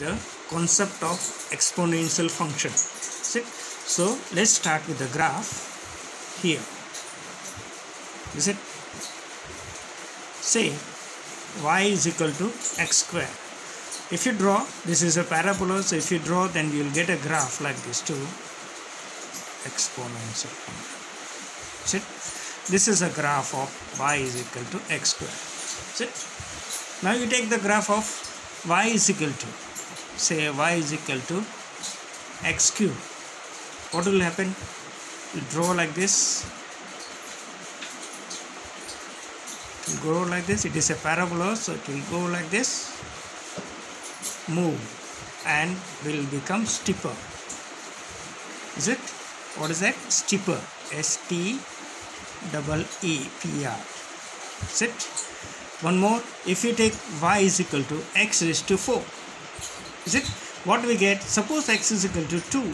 the concept of exponential function. So let's start with the graph here. Is it? Say y is equal to x square. If you draw, this is a parabola, so if you draw, then you will get a graph like this too. Exponential function. Is it? This is a graph of y is equal to x square. Is it? Now you take the graph of y is equal to, say y is equal to x cube. What will happen? You draw like this. It will go like this. It is a parabola, so it will go like this. Move and will become steeper. Is it? What is that? Steeper. S-T-E-E-P-R. Is it? One more. If you take y is equal to x raised to 4. Is it? What do we get? Suppose x is equal to 2.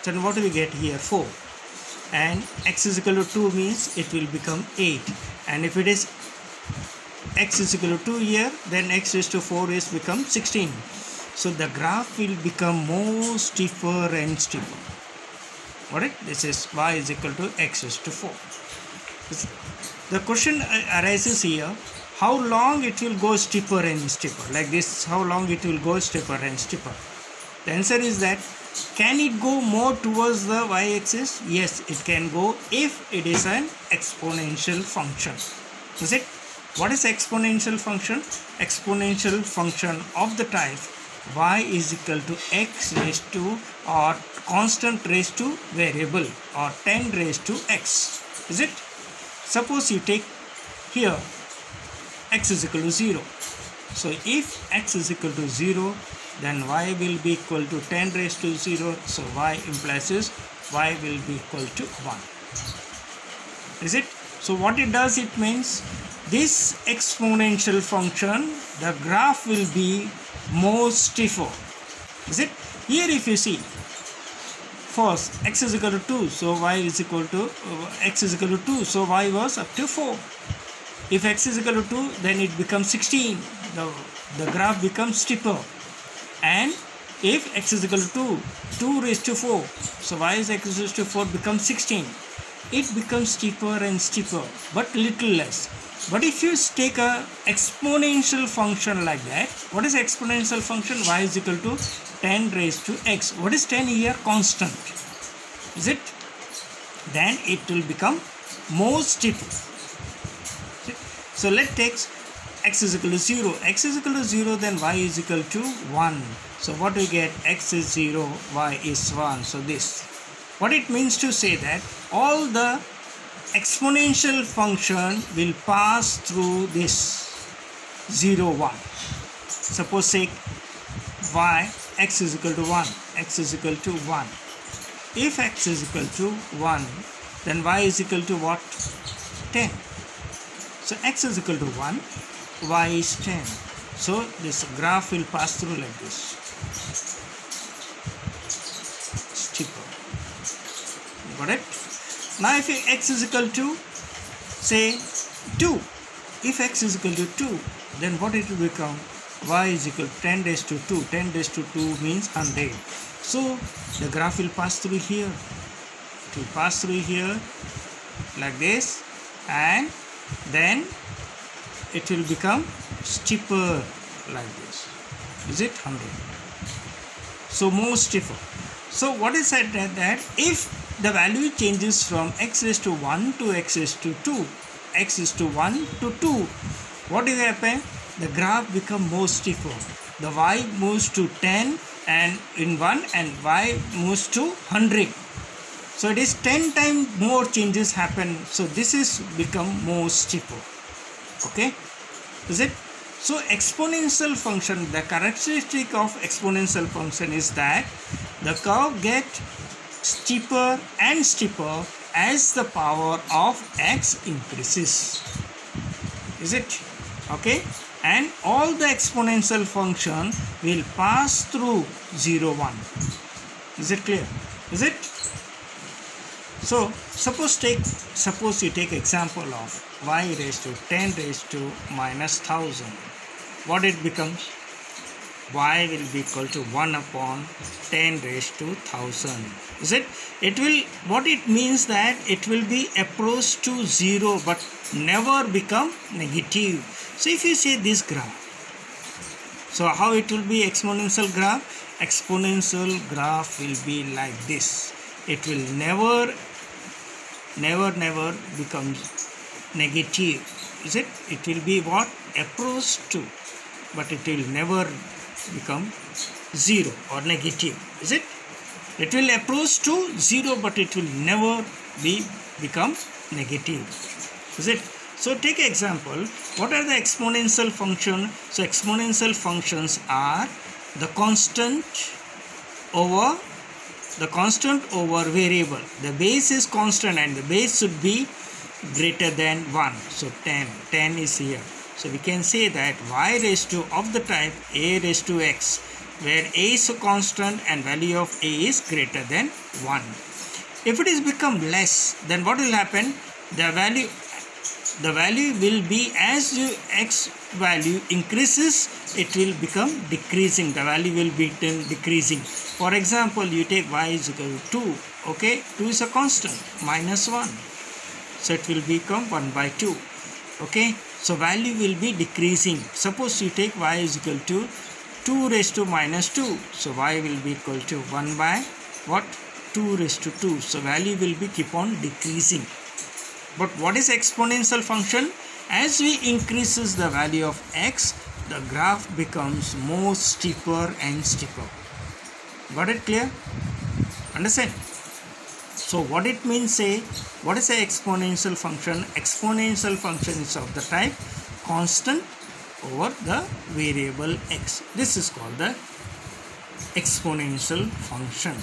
Then what do we get here? 4. And x is equal to 2 means it will become 8. And if it is x is equal to 2 here, then x raised to 4 is become 16. So the graph will become more steeper and steeper. Alright, this is y is equal to x raised to 4. The question arises here, how long it will go steeper and steeper? Like this, how long it will go steeper and steeper? The answer is that, can it go more towards the y-axis? Yes, it can go if it is an exponential function. Is it? What is exponential function? Exponential function of the type y is equal to x raised to or constant raised to variable or 10 raised to x. Is it? Suppose you take here x is equal to 0. So if x is equal to 0, then y will be equal to 10 raised to 0. So y implies is y will be equal to 1. Is it? So what it does, it means this exponential function, the graph will be more steeper. Is it? Here if you see, first x is equal to 2, so y is equal to x is equal to 2, so y was up to 4. If x is equal to 2, then it becomes 16. The graph becomes steeper. And if x is equal to 2 raised to 4, so y is x raised to 4 becomes 16. It becomes steeper and steeper, but little less. But if you take a exponential function like that, what is exponential function? Y is equal to 10 raised to x. What is 10 here? Constant. Is it? Then it will become more steeper. So let's take x is equal to 0. X is equal to 0, then y is equal to 1. So what we get? X is 0, y is 1. So this. What it means to say that all the exponential function will pass through this 0, 1. Suppose say y, x is equal to 1, x is equal to 1. If x is equal to 1, then y is equal to what? 10. So x is equal to 1, y is 10. So this graph will pass through like this. Steeper. Got it? Now if x is equal to, say, 2. If x is equal to 2, then what it will become? Y is equal to 10 raised to 2. 10 raised to 2 means 100. So the graph will pass through here. It will pass through here like this, and then it will become steeper like this. Is it 100? So more steeper. So what is said that if the value changes from x raised to 1 to x raised to 2, x is to 1 to 2, what will happen? The graph become more steeper. The y moves to 10 and in 1, and y moves to 100. So it is 10 times more changes happen. So this is become more steeper. Okay? Is it? So exponential function, the characteristic of exponential function is that the curve gets steeper and steeper as the power of x increases. Is it? Okay? And all the exponential function will pass through 0, 1. Is it clear? Is it? So suppose you take example of y raised to 10 raised to minus 1000. What it becomes? y will be equal to 1 upon 10 raised to 1000. Is it? It will, what it means that it will be approach to 0 but never become negative. So if you say this graph, so how it will be exponential graph? Exponential graph will be like this. It will never become negative. Is it? It will be what? Approach to, but it will never become 0 or negative. Is it? It will approach to 0 but it will never become negative. Is it? So take example, what are the exponential function? So exponential functions are the constant over variable. The base is constant and the base should be greater than 1. So 10 is here. So we can say that y raised to of the type a raised to x, where a is a constant and value of a is greater than 1. If it is become less, then what will happen? The value will be, as your x value increases, it will become decreasing. The value will be decreasing. For example, you take y is equal to 2. Okay, 2 is a constant, minus 1. So it will become 1 by 2. Okay, so value will be decreasing. Suppose you take y is equal to 2 raised to minus 2. So y will be equal to 1 by what? 2 raised to 2. So value will be keep on decreasing. But what is exponential function? As we increases the value of x, the graph becomes more steeper and steeper. Got it clear? Understand? So what it means, say, what is an exponential function? Exponential function is of the type constant over the variable x. This is called the exponential function.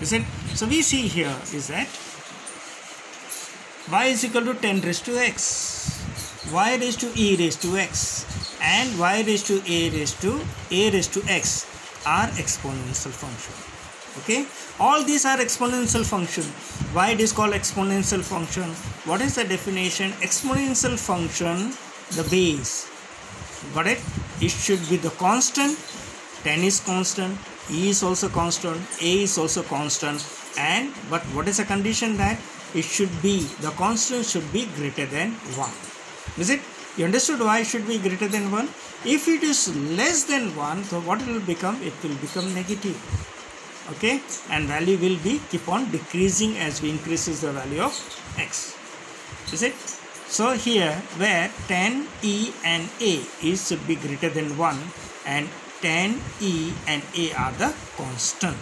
Is it? So we see here is that y is equal to 10 raised to x, y raised to e raised to x, and y raised to a raised to x are exponential function. Okay, all these are exponential function. Why it is called exponential function? What is the definition? Exponential function, the base. Got it? It should be the constant. 10 is constant, e is also constant, a is also constant, and but what is the condition? That it should be, the constant should be greater than 1. Is it? You understood why it should be greater than 1? If it is less than 1, so what it will become? It will become negative. Okay, and value will be keep on decreasing as we increases the value of x. Is it? So here where 10 e and a is should be greater than 1, and 10 e and a are the constant.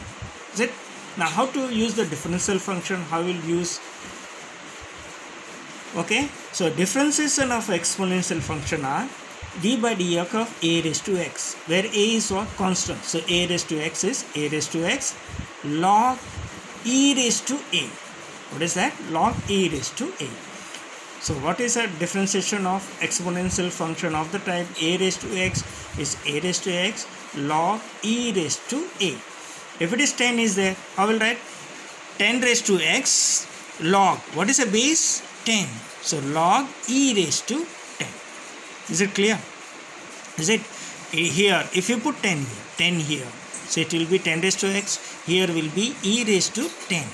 Is it? Now how to use the differential function? How will use? Okay, so differentiation of exponential function are d by dx of a raised to x, where a is what? Constant. So a raised to x is a raised to x log e raised to a. What is that? Log e raised to a. So what is a differentiation of exponential function of the type a raised to x? Is a raised to x log e raised to a. If it is 10 is there, how will write? 10 raised to x log, what is a base? 10. So log e raised to 10. Is it clear? Is it? Here, if you put 10 here, 10 here, so it will be 10 raised to x. Here will be e raised to 10,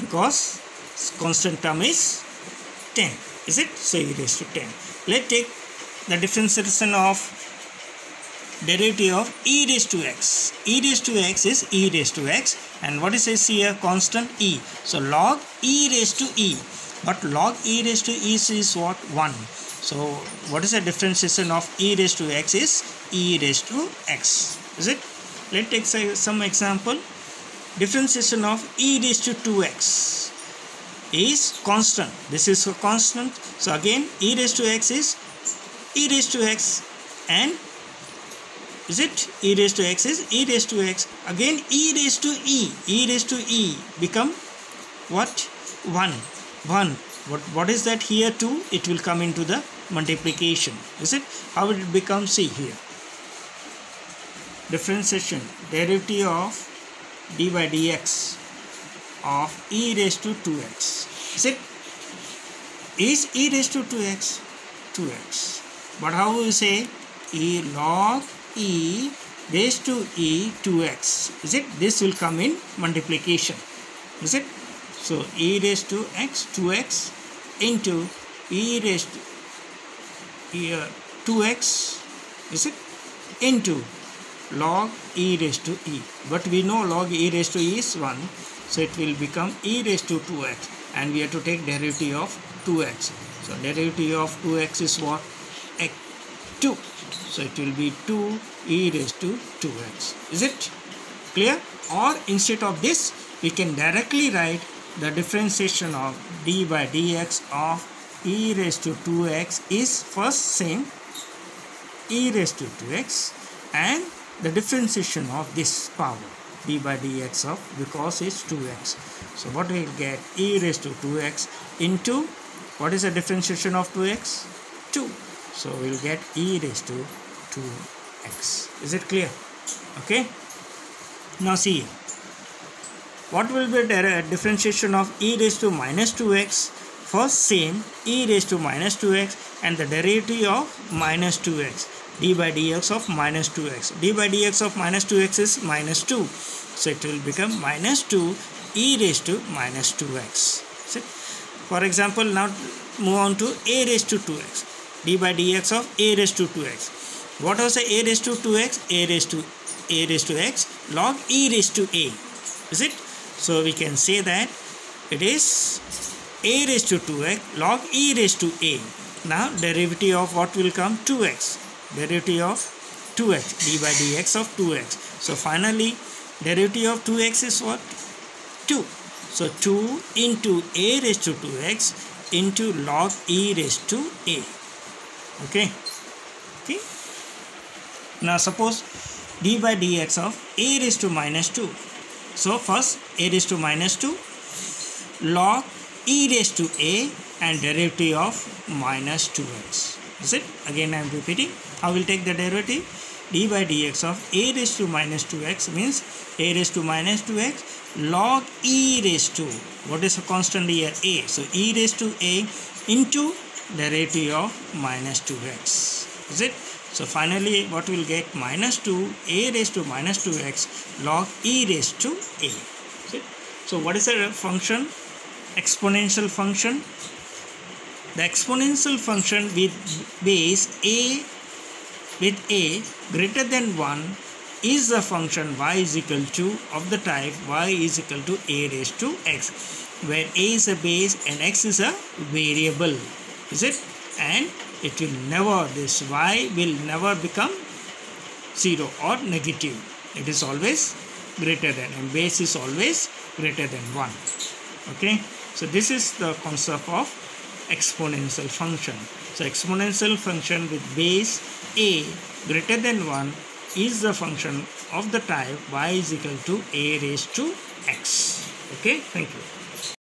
because constant term is 10. Is it? So e raised to 10. Let's take the differentiation of derivative of e raised to x. E raised to x is e raised to x, and what is this here? Constant e. So log e raised to e, but log e raised to e is what? 1. So what is the differentiation of e raised to x? Is e raised to x. Is it? Let's take some example. Differentiation of e raised to 2x is constant. This is a constant. So again e raised to x is e raised to x, and is it? E raised to x is e raised to x. Again e raised to e. E raised to e become what? 1. 1. What is that here? 2. It will come into the multiplication. Is it? How will it become? See here. Differentiation, derivative of d by dx of e raised to 2x. Is it? Is e raised to 2x? 2x. But how will we say? E log e raised to e 2x. Is it? This will come in multiplication. Is it? So e raised to x 2x into e raised to 2x, is it, into log e raised to e. But we know log e raised to e is 1, so it will become e raised to 2x, and we have to take derivative of 2x. So derivative of 2x is what? X 2. So it will be 2 e raised to 2x. Is it clear? Or instead of this, we can directly write the differentiation of d by dx of e raised to 2x is first same e raised to 2x, and the differentiation of this power d by dx of, because it's 2x. So what we will get? E raised to 2x into, what is the differentiation of 2x? 2. So we will get e raised to 2x. Is it clear? Okay. Now see, what will be the differentiation of e raised to minus 2x? First same e raised to minus 2x and the derivative of minus 2x, d by dx of minus 2x. d by dx of minus 2x is minus 2. So it will become minus 2 e raised to minus 2x. See? For example, now move on to a raised to 2x. d by dx of a raised to 2x. What was the a raised to 2x? a raised to x log e raised to a. Is it? So we can say that it is a raised to 2x log e raised to a. Now derivative of what will come? 2x. Derivative of 2x, d by dx of 2x. So finally derivative of 2x is what? 2. So 2 into a raised to 2x into log e raised to a. Okay. Okay. Now suppose d by dx of a raised to minus 2. So first a raised to minus 2 log e raised to a and derivative of minus 2x. Is it? Again I am repeating. How will take the derivative? d by dx of a raised to minus 2x means a raised to minus 2x log e raised to, what is a constant here? A. So e raised to a into derivative of minus 2x. Is it? So finally what will get? Minus 2 a raised to minus 2x log e raised to a. Is it? So what is the function? Exponential function. The exponential function with base a greater than 1 is the function y is equal to of the type y is equal to a raised to x, where a is a base and x is a variable. Is it? And it will never, this y will never become 0 or negative. It is always greater than, and base is always greater than 1. Okay. So this is the concept of exponential function. So exponential function with base a greater than 1 is the function of the type y is equal to a raised to x. Okay, thank you.